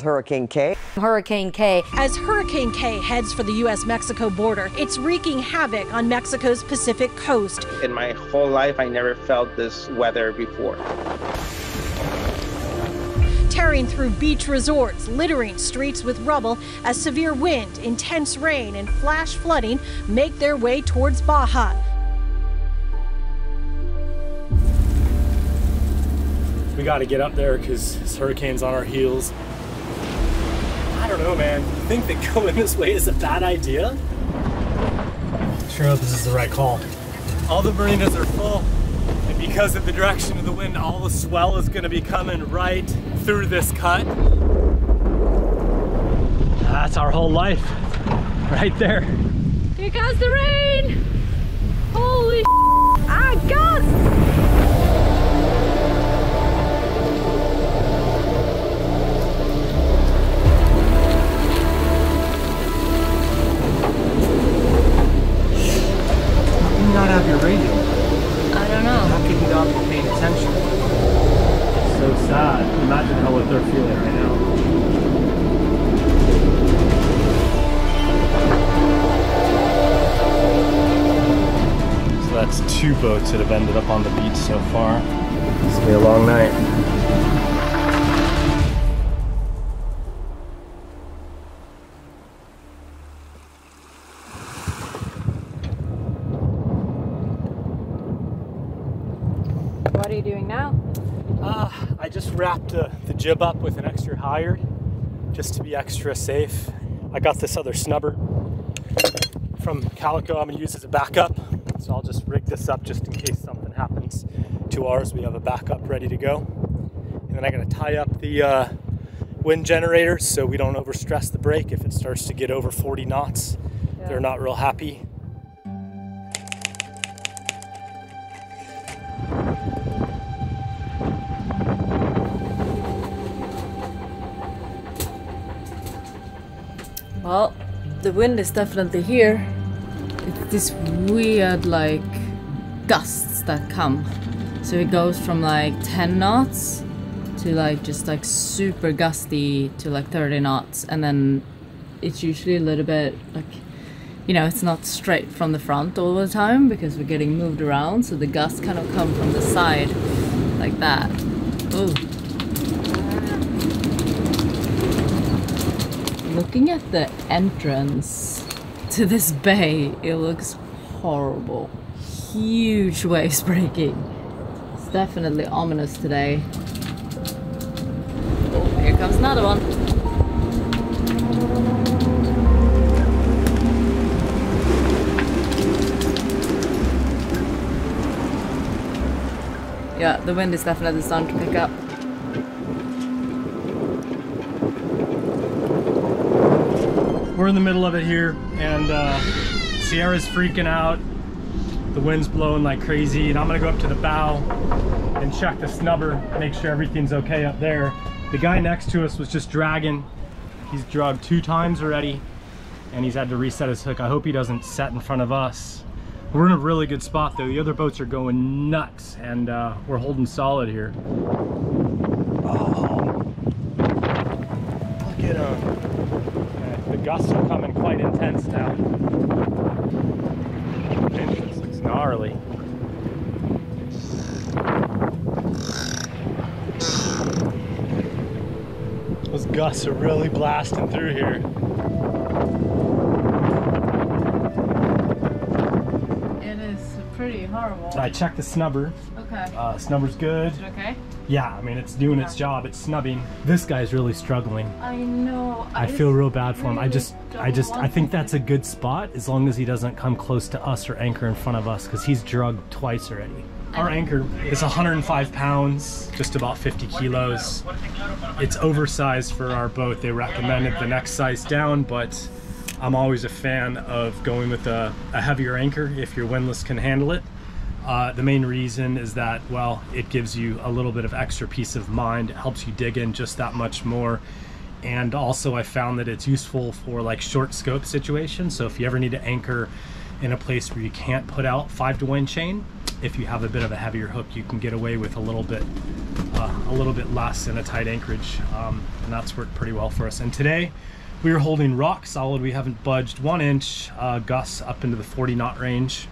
Hurricane K. Hurricane K. As Hurricane K heads for the U.S.-Mexico border, it's wreaking havoc on Mexico's Pacific coast. In my whole life, I never felt this weather before. Tearing through beach resorts, littering streets with rubble as severe wind, intense rain, and flash flooding make their way towards Baja. We got to get up there because this hurricane's on our heels. I don't know, man. You think that going this way is a bad idea? Sure hope this is the right call. All the marinas are full, and because of the direction of the wind, all the swell is going to be coming right through this cut. That's our whole life, right there. Here comes the rain! Holy ah, gusts! Not have your radio. I don't know. How can you not be paying attention? It's so sad. Imagine how what they're feeling right now. So that's 2 boats that have ended up on the beach so far. It's gonna be a long night. What are you doing now? I just wrapped the jib up with an extra halyard just to be extra safe. I got this other snubber from Calico I'm going to use as a backup. So I'll just rig this up just in case something happens to ours. We have a backup ready to go. And then I got to tie up the wind generators so we don't overstress the brake. If it starts to get over 40 knots, they're not real happy. Well, the wind is definitely here. It's this weird, like, gusts that come. So it goes from like 10 knots to like just like super gusty to like 30 knots. And then it's usually a little bit like, you know, it's not straight from the front all the time because we're getting moved around. So the gusts kind of come from the side like that. Ooh. Looking at the entrance to this bay, it looks horrible. Huge waves breaking. It's definitely ominous today. Oh, here comes another one. Yeah, the wind is definitely starting to pick up. We're in the middle of it here, and Sierra's freaking out. The wind's blowing like crazy, and I'm gonna go up to the bow and check the snubber, make sure everything's okay up there. The guy next to us was just dragging. He's drugged 2 times already, and he's had to reset his hook. I hope he doesn't set in front of us. We're in a really good spot though. The other boats are going nuts, and we're holding solid here. Oh, look at him. The gusts are coming quite intense now. This looks gnarly. Those gusts are really blasting through here. It is pretty horrible. So I checked the snubber. Okay. Snubber's good. Is it okay? Yeah, I mean, it's doing its job. It's snubbing. This guy's really struggling. I know. I feel real bad for him. I think that's a good spot as long as he doesn't come close to us or anchor in front of us, because he's drugged twice already. Our anchor is 105 pounds, just about 50 kilos. It's oversized for our boat. They recommended the next size down, but I'm always a fan of going with a heavier anchor if your windlass can handle it. The main reason is that, well, it gives you a little bit of extra peace of mind. It helps you dig in just that much more. And also I found that it's useful for like short scope situations. So if you ever need to anchor in a place where you can't put out 5-to-1 chain, if you have a bit of a heavier hook, you can get away with a little bit less in a tight anchorage, and that's worked pretty well for us. And today we are holding rock solid. We haven't budged 1 inch, gusts up into the 40 knot range,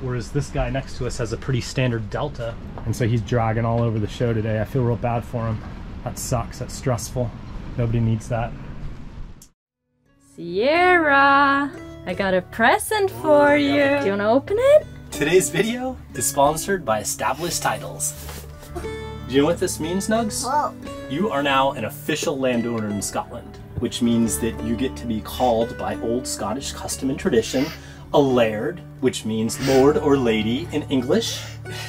whereas this guy next to us has a pretty standard delta, and so he's dragging all over the show today. I feel real bad for him. That sucks. That's stressful. Nobody needs that. Sierra, I got a present for you. Do you want to open it? Today's video is sponsored by Established Titles. Do you know what this means, Nugs? Whoa. You are now an official landowner in Scotland, which means that you get to be called by old Scottish custom and tradition a laird, which means lord or lady in English.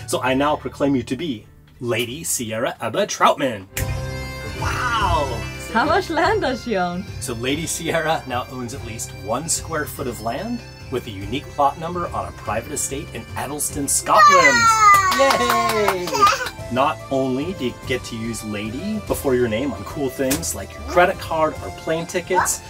So I now proclaim you to be Lady Sierra Ebba Troutman. Wow! How much land does she own? So Lady Sierra now owns at least 1 square foot of land with a unique plot number on a private estate in Edelston, Scotland. Yay! Not only do you get to use Lady before your name on cool things like your credit card or plane tickets,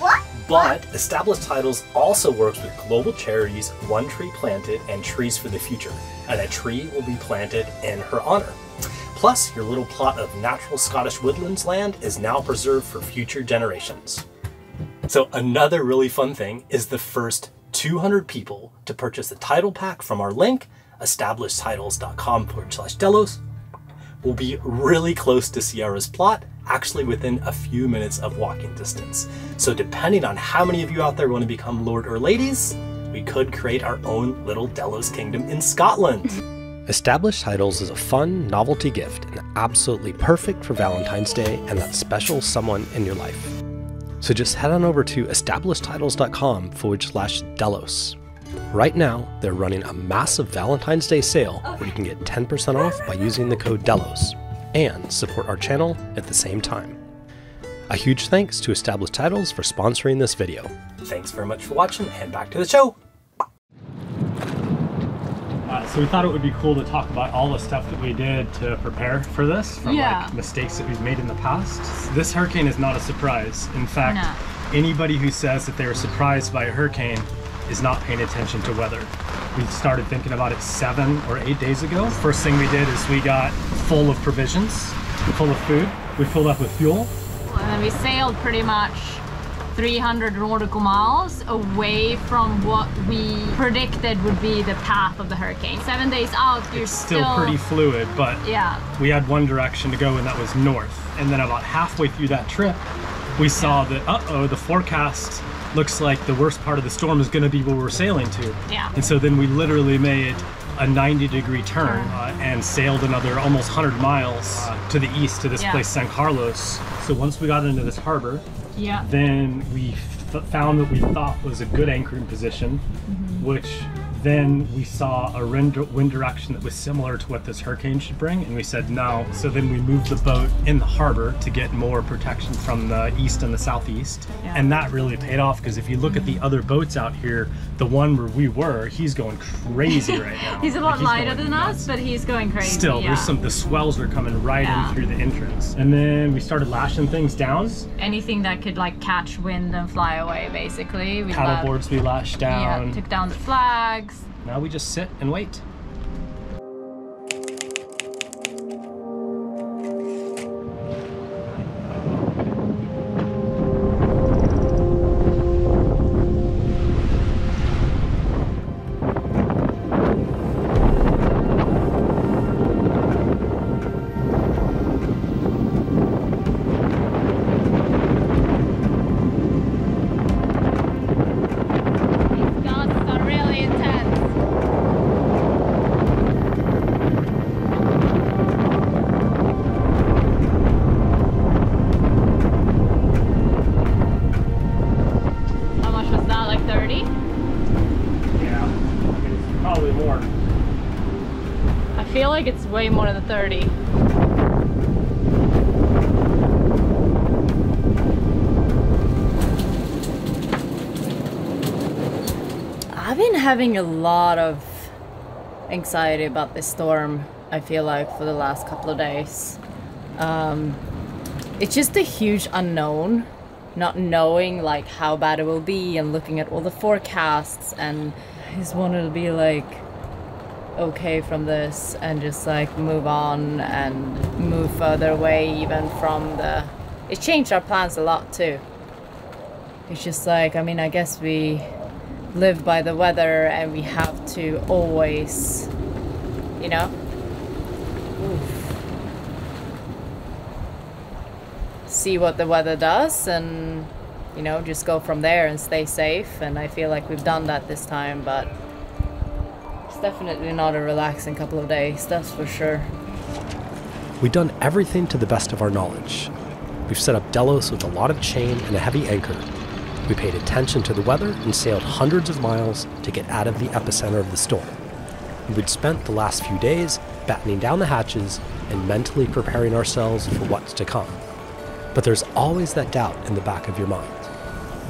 but Established Titles also works with global charities One Tree Planted and Trees for the Future, and a tree will be planted in her honor. Plus, your little plot of natural Scottish woodlands land is now preserved for future generations. So another really fun thing is the first 200 people to purchase the title pack from our link, establishedtitles.com/Delos, will be really close to Sierra's plot, actually within a few minutes of walking distance. So depending on how many of you out there want to become lord or ladies, we could create our own little Delos kingdom in Scotland. Established Titles is a fun novelty gift and absolutely perfect for Valentine's Day and that special someone in your life. So just head on over to establishedtitles.com/Delos. Right now, they're running a massive Valentine's Day sale where you can get 10% off by using the code DELOS and support our channel at the same time. A huge thanks to Established Titles for sponsoring this video. Thanks very much for watching, and back to the show. So we thought it would be cool to talk about all the stuff that we did to prepare for this, from like mistakes that we've made in the past. This hurricane is not a surprise. In fact, anybody who says that they were surprised by a hurricane is not paying attention to weather. We started thinking about it 7 or 8 days ago. First thing we did is we got full of provisions, full of food. We filled up with fuel. And then we sailed pretty much 300 nautical miles away from what we predicted would be the path of the hurricane. 7 days out, you're still pretty fluid, but we had one direction to go, and that was north. And then about halfway through that trip, we saw that, the forecast looks like the worst part of the storm is going to be where we're sailing to. And so then we literally made a 90-degree turn and sailed another almost 100 miles to the east to this place, San Carlos. So once we got into this harbor, then we found that we thought was a good anchoring position, which then we saw a wind direction that was similar to what this hurricane should bring, and we said no. So then we moved the boat in the harbor to get more protection from the east and the southeast, and that really paid off, because if you look at the other boats out here, the one where we were, he's going crazy right now. He's a lot lighter than us, but he's going crazy. Still, there's the swells are coming right in through the entrance. And then we started lashing things down. Anything that could like catch wind and fly away, basically. Paddle boards we lashed down. Yeah, took down the flags. Now we just sit and wait. I feel like it's way more than 30. I've been having a lot of anxiety about this storm, I feel like, for the last couple of days. It's just a huge unknown, not knowing like how bad it will be and looking at all the forecasts, and I just wanted to be like, okay from this and just like move on and move further away even from the... It changed our plans a lot too. It's just like, I mean, I guess we live by the weather and we have to always, you know? Oof. See what the weather does and, you know, just go from there and stay safe. And I feel like we've done that this time, but it's definitely not a relaxing couple of days, that's for sure. We've done everything to the best of our knowledge. We've set up Delos with a lot of chain and a heavy anchor. We paid attention to the weather and sailed hundreds of miles to get out of the epicenter of the storm. We'd spent the last few days battening down the hatches and mentally preparing ourselves for what's to come. But there's always that doubt in the back of your mind.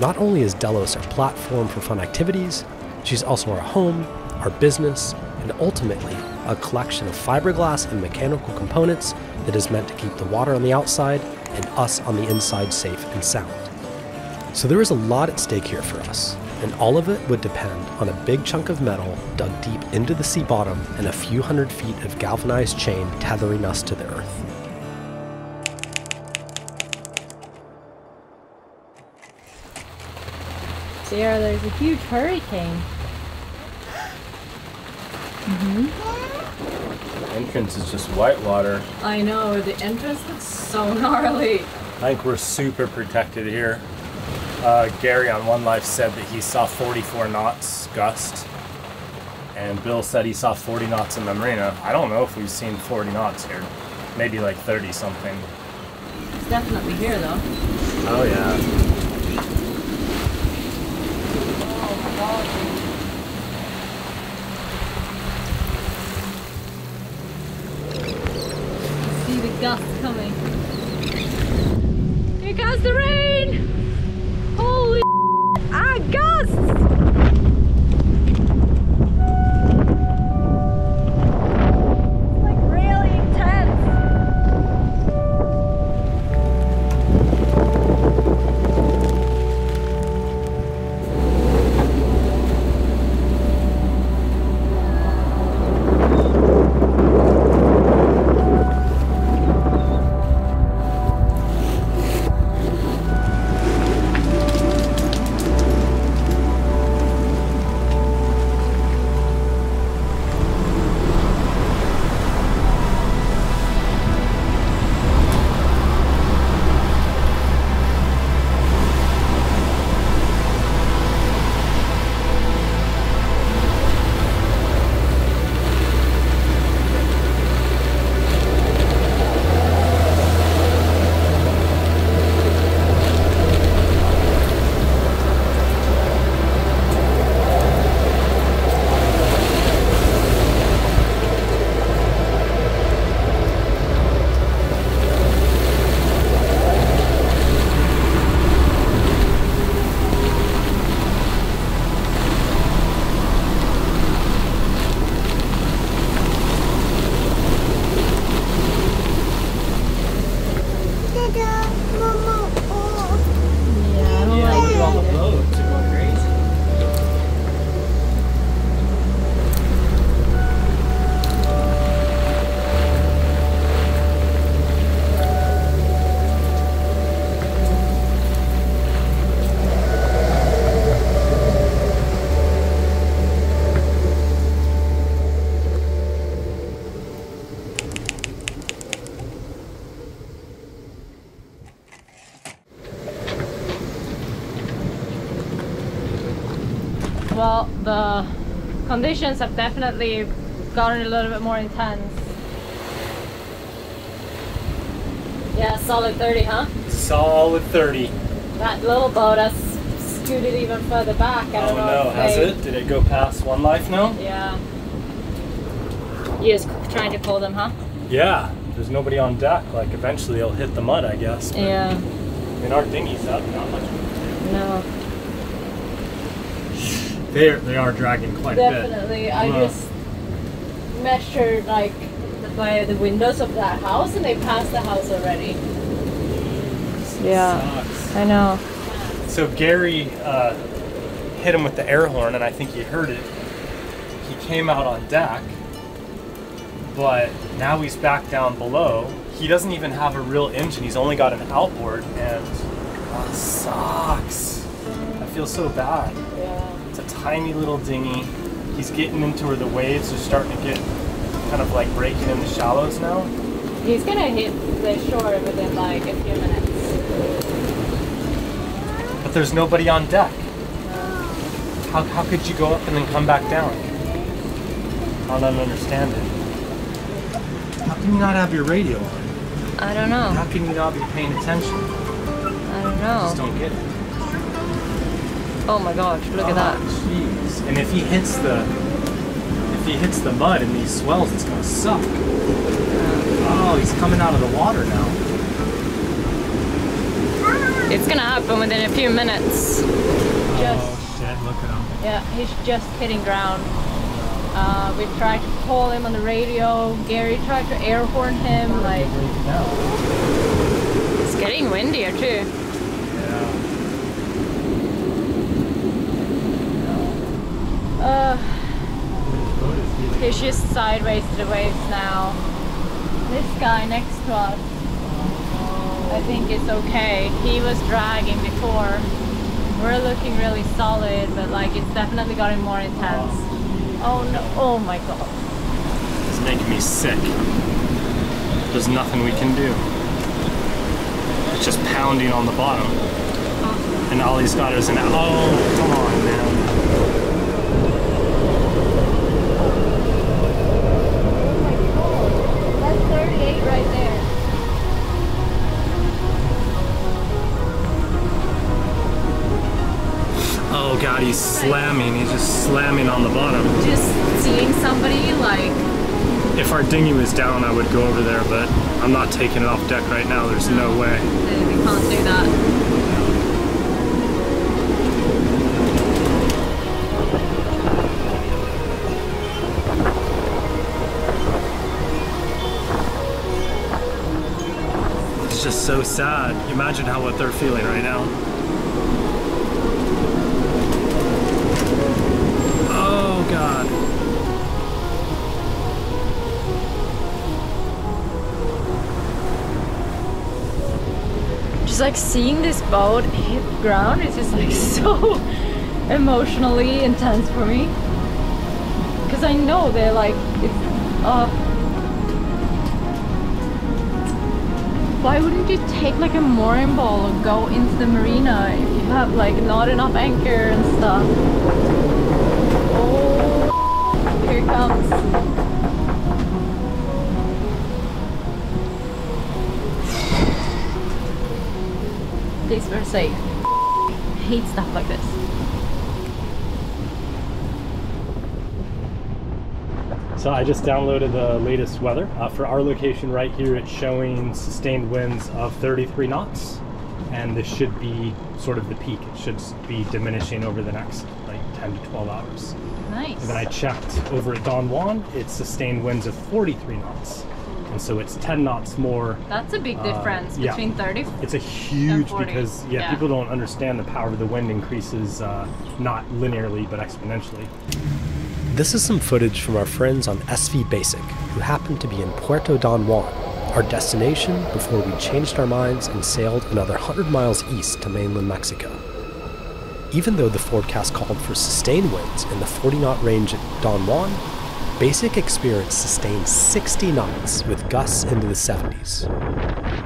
Not only is Delos our platform for fun activities, she's also our home, our business, and ultimately a collection of fiberglass and mechanical components that is meant to keep the water on the outside and us on the inside safe and sound. So there is a lot at stake here for us, and all of it would depend on a big chunk of metal dug deep into the sea bottom and a few hundred feet of galvanized chain tethering us to the earth. Sierra, there's a huge hurricane. The entrance is just white water. I know, the entrance looks so gnarly. I think we're super protected here. Gary on One Life said that he saw 44 knots gust, and Bill said he saw 40 knots in the marina. I don't know if we've seen 40 knots here. Maybe like 30 something. It's definitely here though. Oh yeah. Oh my god. See the gusts coming. Here comes the rain! Holy gusts! It's like really intense. Well, the conditions have definitely gotten a little bit more intense. Yeah, solid 30, huh? Solid 30. That little boat has scooted even further back. I don't know. Oh no, has it? Did it go past One Life now? Yeah. You just trying to call them, huh? Yeah. There's nobody on deck. Like, eventually it'll hit the mud, I guess. But, Yeah. I mean, our dinghy's up, not much. No. They are dragging quite a bit. Definitely. I just measured like by the windows of that house and they passed the house already. Yeah. Sucks. I know. So Gary hit him with the air horn, and I think he heard it. He came out on deck, but now he's back down below. He doesn't even have a real engine. He's only got an outboard, and that sucks. I feel so bad. Yeah. It's a tiny little dinghy. He's getting into where the waves are starting to get kind of like breaking in the shallows now. He's gonna hit the shore within like a few minutes. But there's nobody on deck. How could you go up and then come back down? I don't understand it. How can you not have your radio on? I don't know. How can you not be paying attention? I don't I know. just don't get it. Oh my gosh, look at that. Jeez. And if he hits the mud in these swells, it's gonna suck. Oh, he's coming out of the water now. It's gonna happen within a few minutes. Oh shit, look at him. Yeah, he's just hitting ground. We tried to call him on the radio. Gary tried to air horn him. Like, It's getting windier too. he's just sideways to the waves now. This guy next to us, I think it's okay. He was dragging before. We're looking really solid, but like it's definitely gotten more intense. Oh no! Oh my god! It's making me sick. There's nothing we can do. It's just pounding on the bottom. And all he's got is an... Oh, come on, man. That's 38 right there. Oh god, he's slamming. He's just slamming on the bottom. Just seeing somebody like... If our dinghy was down, I would go over there, but I'm not taking it off deck right now. There's no way. We can't do that. It's just so sad. Imagine what they're feeling right now. Oh god. Just like seeing this boat hit ground is just like so emotionally intense for me. Because I know they're like, why wouldn't you take like a mooring ball and go into the marina if you have like not enough anchor and stuff? Oh, here it comes. Please, we're safe. I hate stuff like this. So I just downloaded the latest weather. For our location right here, it's showing sustained winds of 33 knots. And this should be sort of the peak. It should be diminishing over the next like 10 to 12 hours. Nice. And then I checked over at Don Juan, it's sustained winds of 43 knots. And so it's 10 knots more. That's a big difference between 30. It's a huge, 40. because people don't understand the power of the wind increases not linearly but exponentially. This is some footage from our friends on SV Basic, who happened to be in Puerto Don Juan, our destination before we changed our minds and sailed another 100 miles east to mainland Mexico. Even though the forecast called for sustained winds in the 40-knot range at Don Juan, Basic experienced sustained 60 knots with gusts into the 70s.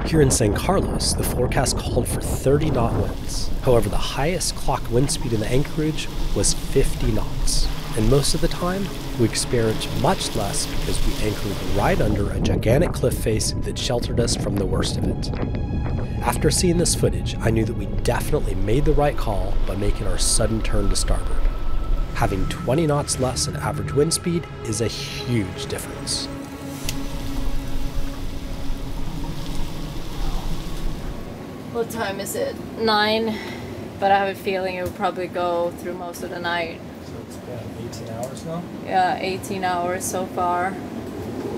Here in San Carlos, the forecast called for 30-knot winds. However, the highest clock wind speed in the anchorage was 50 knots. And most of the time, we experienced much less because we anchored right under a gigantic cliff face that sheltered us from the worst of it. After seeing this footage, I knew that we definitely made the right call by making our sudden turn to starboard. Having 20 knots less in average wind speed is a huge difference. What time is it? 9, but I have a feeling it will probably go through most of the night. So it's been 18 hours now? Yeah, 18 hours so far.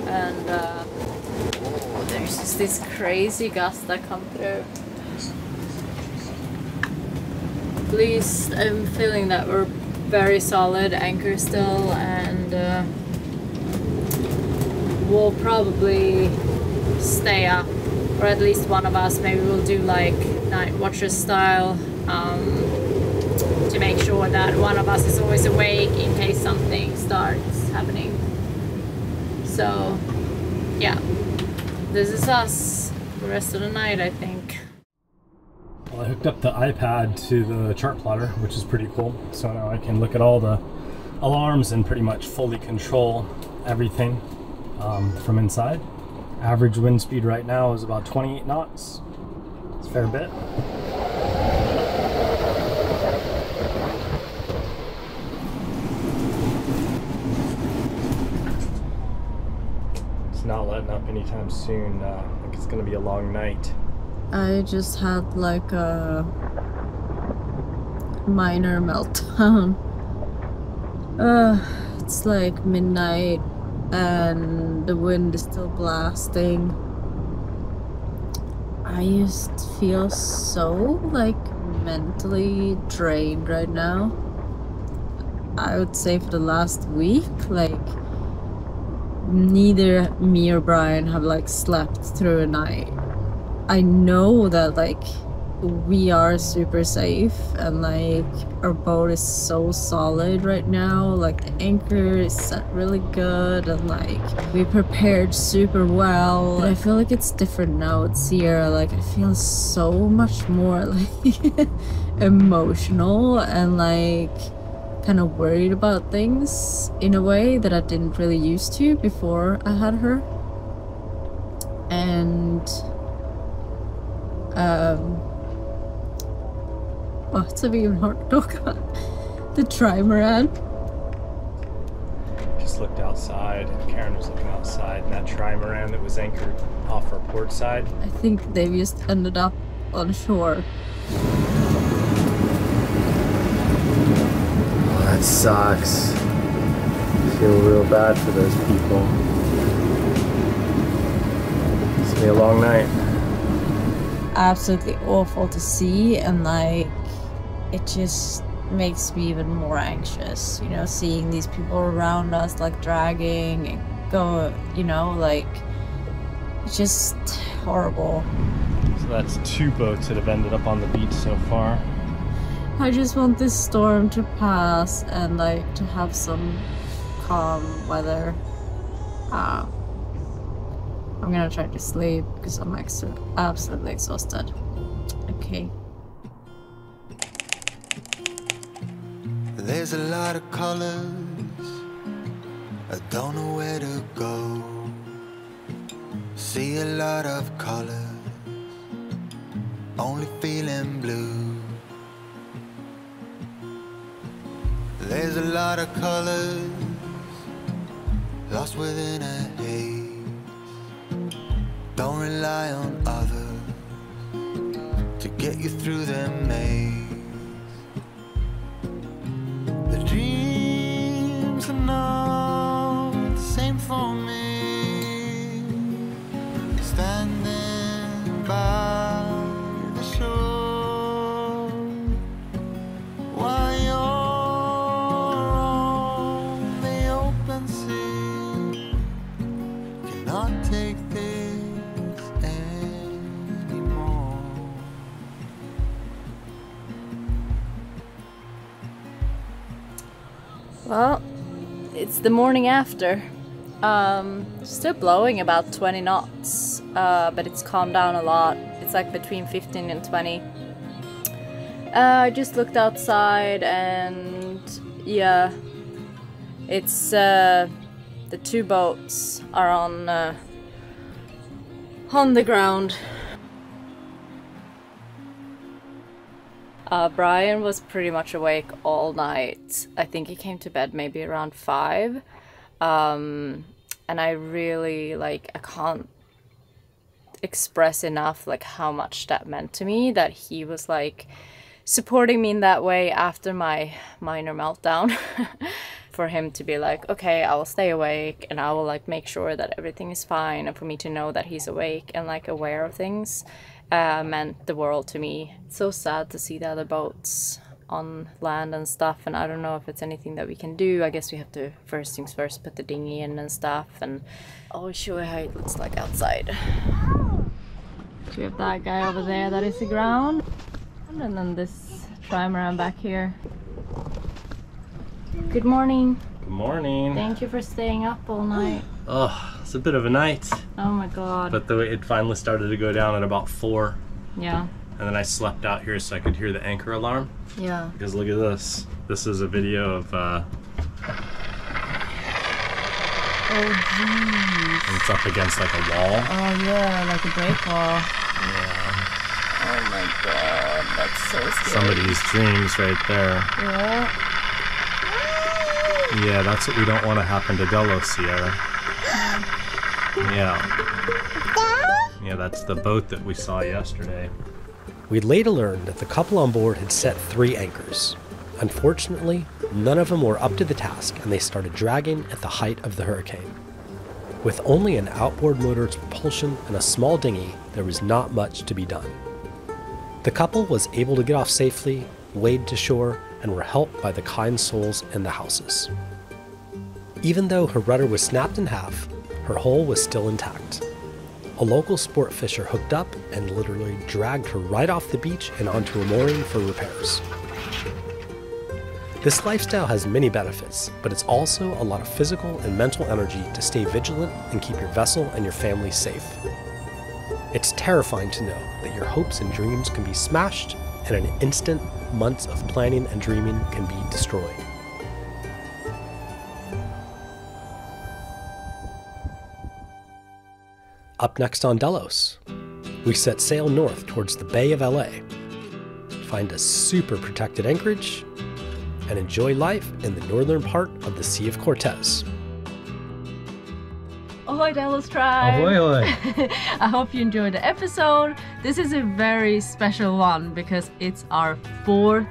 And there's just this crazy gust that come through. At least I'm feeling that we're very solid anchor still, and we'll probably stay up, or at least one of us. Maybe we'll do like night watcher style, to make sure that one of us is always awake in case something starts happening. So yeah, this is us the rest of the night, I think. Well, I hooked up the iPad to the chart plotter, which is pretty cool. So now I can look at all the alarms and pretty much fully control everything from inside. Average wind speed right now is about 28 knots. It's a fair bit. It's not letting up anytime soon. I think it's going to be a long night. I just had like a minor meltdown. It's like midnight and the wind is still blasting. I just feel so like mentally drained right now. I would say for the last week, like neither me or Brian have like slept through a night. I know that like we are super safe and like our boat is so solid right now, like the anchor is set really good and like we prepared super well. But I feel like it's different now at Sierra. Like I feel so much more like emotional and like kind of worried about things in a way that I didn't really used to before I had her. And it's even hard to talk about. The trimaran. Just looked outside, Karen was looking outside, and that trimaran that was anchored off our port side. I think they've just ended up on shore. Oh, that sucks. I feel real bad for those people. It's gonna be a long night. Absolutely awful to see, and like it just makes me even more anxious, you know, seeing these people around us like dragging and go, you know, like it's just horrible. So that's 2 boats that have ended up on the beach so far. I just want this storm to pass and like to have some calm weather. I'm gonna try to sleep because I'm absolutely exhausted. Okay. There's a lot of colors, I don't know where to go. See a lot of colors, only feeling blue. There's a lot of colors, lost within a haze. Don't rely on others to get you through their maze. The dreams are not the same for me. Standing by the shore while you're on the open sea. Cannot take this anymore. Well, it's the morning after. Still blowing about 20 knots, but it's calmed down a lot. It's like between 15 and 20. I just looked outside and yeah, it's the 2 boats are on the ground. Brian was pretty much awake all night. I think he came to bed maybe around 5. And I really, like, I can't express enough, like, how much that meant to me, that he was, like, supporting me in that way after my minor meltdown. For him to be like, okay, I will stay awake and I will, like, make sure that everything is fine, and for me to know that he's awake and, like, aware of things meant the world to me. It's so sad to see the other boats on land and stuff, and I don't know if it's anything that we can do. I guess we have to, first things first, put the dinghy in and stuff, and I'll show you how it looks like outside. So we have that guy over there that is the ground, and then this trimaran back here. Good morning. Good morning. Thank you for staying up all night. Oh, it's a bit of a night. Oh my god. But it finally started to go down at about 4. Yeah. And then I slept out here so I could hear the anchor alarm. Yeah. Because look at this. This is a video of oh jeez. It's up against like a wall. Oh yeah, like a break wall. Yeah. Oh my god, that's so scary. Somebody's dreams right there. Yeah. Yeah, that's what we don't want to happen to Delos, Sierra. Yeah. Yeah, that's the boat that we saw yesterday. We'd later learned that the couple on board had set 3 anchors. Unfortunately, none of them were up to the task, and they started dragging at the height of the hurricane. With only an outboard motor's propulsion and a small dinghy, there was not much to be done. The couple was able to get off safely, wade to shore, and were helped by the kind souls in the houses. Even though her rudder was snapped in half, her hull was still intact. A local sport fisher hooked up and literally dragged her right off the beach and onto a mooring for repairs. This lifestyle has many benefits, but it's also a lot of physical and mental energy to stay vigilant and keep your vessel and your family safe. It's terrifying to know that your hopes and dreams can be smashed, and in an instant, months of planning and dreaming can be destroyed. Up next on Delos, we set sail north towards the Bay of LA, find a super protected anchorage, and enjoy life in the northern part of the Sea of Cortez. Ahoy Delos Tribe! Ahoy, ahoy! I hope you enjoyed the episode. This is a very special one because it's our 4th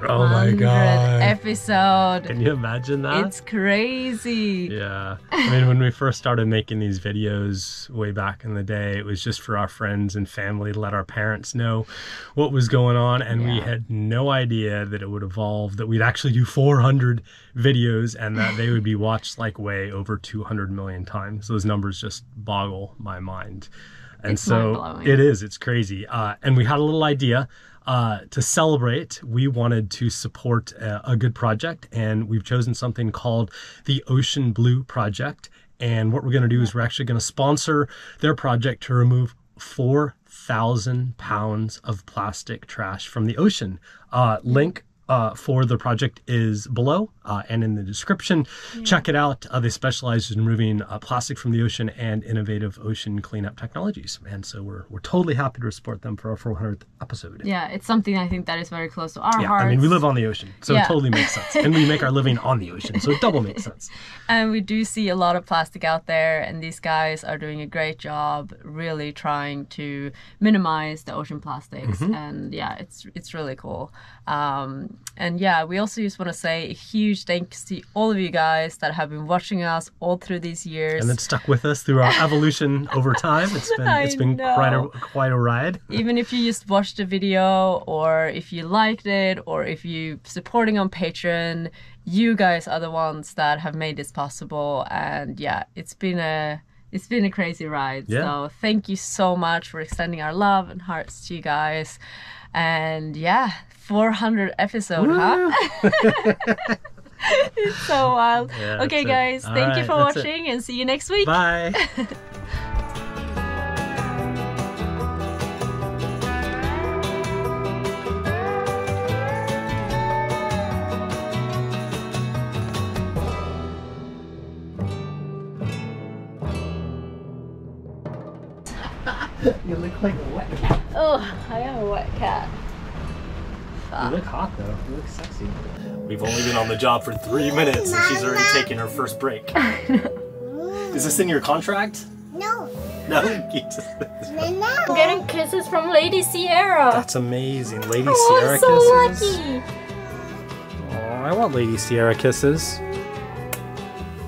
Oh my god. episode. Can you imagine that? It's crazy. Yeah. I mean, when we first started making these videos way back in the day, it was just for our friends and family to let our parents know what was going on. And we had no idea that it would evolve, that we'd actually do 400 videos and that they would be watched like way over 200 million times. Those numbers just boggle my mind. And it's so mind-blowing. it is, it's crazy. And we had a little idea. To celebrate, we wanted to support a good project, and we've chosen something called the Ocean Blue Project. And what we're going to do is we're actually going to sponsor their project to remove 4,000 pounds of plastic trash from the ocean. Link for the project is below and in the description. Check it out. They specialize in removing plastic from the ocean and innovative ocean cleanup technologies. And so we're totally happy to support them for our 400th episode. Yeah, it's something I think that is very close to our hearts. I mean, we live on the ocean, so it totally makes sense. And we make our living on the ocean, so it double makes sense. And we do see a lot of plastic out there, and these guys are doing a great job really trying to minimize the ocean plastics. And yeah, it's really cool. And yeah, we also just want to say a huge thanks to all of you guys that have been watching us all through these years. And then stuck with us through our evolution over time. It's been quite a ride. Even if you just watched the video, or if you liked it, or if you supporting on Patreon, you guys are the ones that have made this possible. And yeah, it's been a crazy ride. Yeah. So thank you so much for extending our love and hearts to you guys. And yeah, 400 episode, huh? It's so wild. Yeah, okay, guys, thank you for watching and see you next week. Bye. You look like a wet cat. Oh, I am a wet cat. You look hot though. You look sexy. We've only been on the job for 3 minutes and she's already taken her first break. Is this in your contract? No. No? I'm getting kisses from Lady Sierra. That's amazing. Lady Sierra kisses. So lucky. Oh, I want Lady Sierra kisses.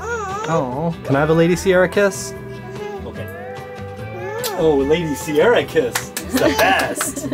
Oh, can I have a Lady Sierra kiss? Okay. Oh, Lady Sierra kiss. It's the best.